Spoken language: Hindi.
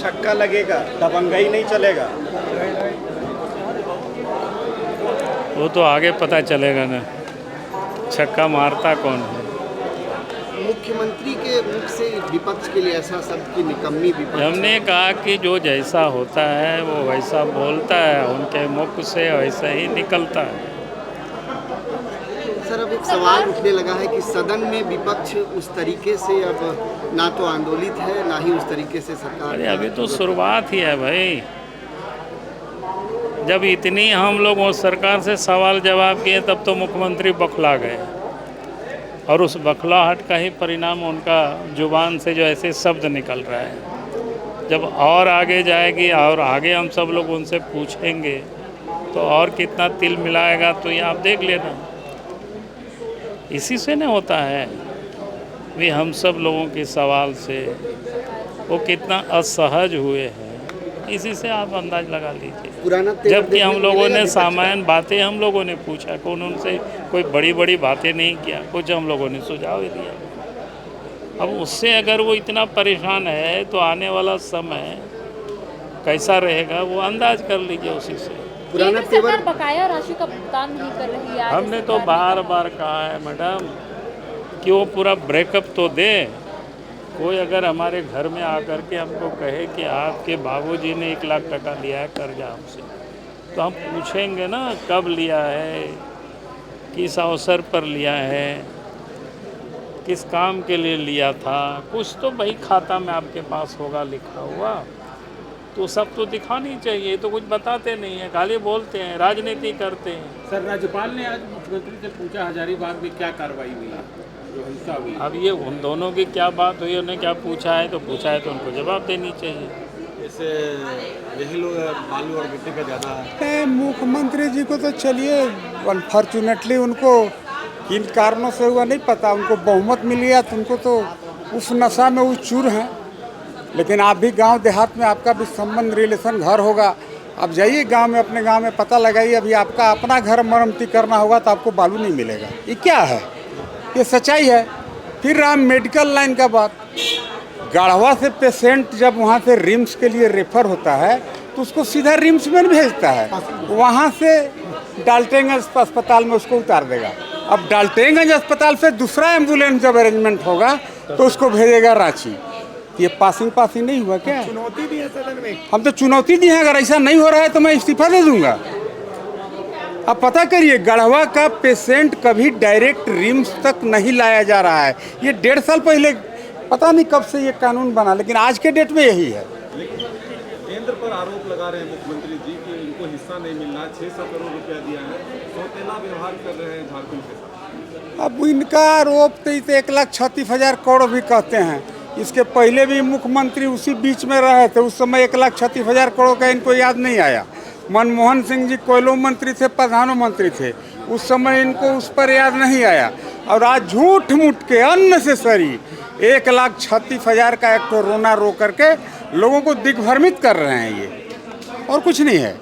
छक्का लगेगा, दबंगई नहीं चलेगा। वो तो आगे पता चलेगा ना, छक्का मारता कौन है। मुख्यमंत्री के मुख से विपक्ष के लिए ऐसा शब्द की निकम्मी विपक्ष। हमने कहा कि जो जैसा होता है वो वैसा बोलता है, उनके मुख से वैसा ही निकलता है। सर, अब एक सवाल उठने लगा है कि सदन में विपक्ष उस तरीके से अब ना तो आंदोलित है, ना ही उस तरीके से सरकार। अरे अभी तो शुरुआत ही है भाई। जब इतनी हम लोग सरकार से सवाल जवाब किए तब तो मुख्यमंत्री बौखला गए, और उस बौखलाहट का ही परिणाम उनका जुबान से जो ऐसे शब्द निकल रहा है। जब और आगे जाएगी और आगे हम सब लोग उनसे पूछेंगे तो और कितना तिल मिलाएगा, तो ये आप देख लेना। इसी से न होता है भी हम सब लोगों के सवाल से वो कितना असहज हुए हैं, इसी से आप अंदाज लगा लीजिए। जबकि हम लोगों ने सामान्य बातें हम लोगों ने पूछा, कौन उनसे कोई बड़ी बड़ी बातें नहीं किया, कुछ हम लोगों ने सुझाव दिया। अब उससे अगर वो इतना परेशान है तो आने वाला समय कैसा रहेगा वो अंदाज कर लीजिए उसी से। पुराना सरकार बकाया राशि का भुगतान नहीं कर रही है। हमने तो बार बार कहा है मैडम कि वो पूरा ब्रेकअप तो दे। कोई अगर हमारे घर में आकर के हमको कहे कि आपके बाबूजी ने 1 लाख टका लिया है कर्जा हमसे, तो हम पूछेंगे ना कब लिया है, किस अवसर पर लिया है, किस काम के लिए लिया था। कुछ तो भाई खाता में आपके पास होगा लिखा हुआ, तो सब तो दिखानी चाहिए। तो कुछ बताते नहीं है, खाली बोलते हैं, राजनीति करते हैं। सर, राज्यपाल ने आज मुख्यमंत्री से पूछा हजारीबाग में क्या कार्रवाई हुई है, जो हिंसा हुई। अब ये उन दोनों की क्या बात हुई, उन्हें क्या पूछा है, तो पूछा है तो उनको जवाब देनी चाहिए। जैसे यही लोग बालू और गिट्टी का ज़्यादा है। मुख्यमंत्री जी को तो चलिए अनफॉर्चुनेटली उनको किन कारणों से हुआ नहीं पता, उनको बहुमत मिल गया तो उनको तो उस नशा में वो चूर हैं। लेकिन आप भी गांव देहात में आपका भी संबंध रिलेशन घर होगा, आप जाइए गांव में, अपने गांव में पता लगाइए। अभी आपका अपना घर मरम्मती करना होगा तो आपको बालू नहीं मिलेगा। ये क्या है, ये सच्चाई है। फिर रहा मेडिकल लाइन का बात, गाढ़वा से पेशेंट जब वहाँ से रिम्स के लिए रेफर होता है तो उसको सीधा रिम्स में भेजता है, वहाँ से डाल्टेनगंज अस्पताल में उसको उतार देगा। अब डाल्टेनगंज अस्पताल से दूसरा एम्बुलेंस जब अरेंजमेंट होगा तो उसको भेजेगा रांची। ये पासिंग नहीं हुआ क्या? चुनौती दी है सदन में। हम तो चुनौती दी है, अगर ऐसा नहीं हो रहा है तो मैं इस्तीफा दे दूंगा। आप पता करिए, गढ़वा का पेशेंट कभी डायरेक्ट रिम्स तक नहीं लाया जा रहा है। ये 1.5 साल पहले पता नहीं कब से ये कानून बना, लेकिन आज के डेट में यही है। लेकिन केंद्र पर आरोप लगा रहे हैं मुख्यमंत्री जी कि इनको हिस्सा नहीं मिलना, 600 करोड़ रुपया दिया है, सौतेला व्यवहार कर रहे हैं झारखंड के साथ। अब इनका आरोप तो 1,36,000 करोड़ भी कहते हैं। इसके पहले भी मुख्यमंत्री उसी बीच में रहे थे, उस समय 1,36,000 करोड़ का इनको याद नहीं आया। मनमोहन सिंह जी कोयलो मंत्री थे, प्रधानमंत्री थे, उस समय इनको उस पर याद नहीं आया। और आज झूठ मूठ के अननेसेसरी 1,36,000 का एक तो रोना रो करके लोगों को दिग्भ्रमित कर रहे हैं, ये और कुछ नहीं है।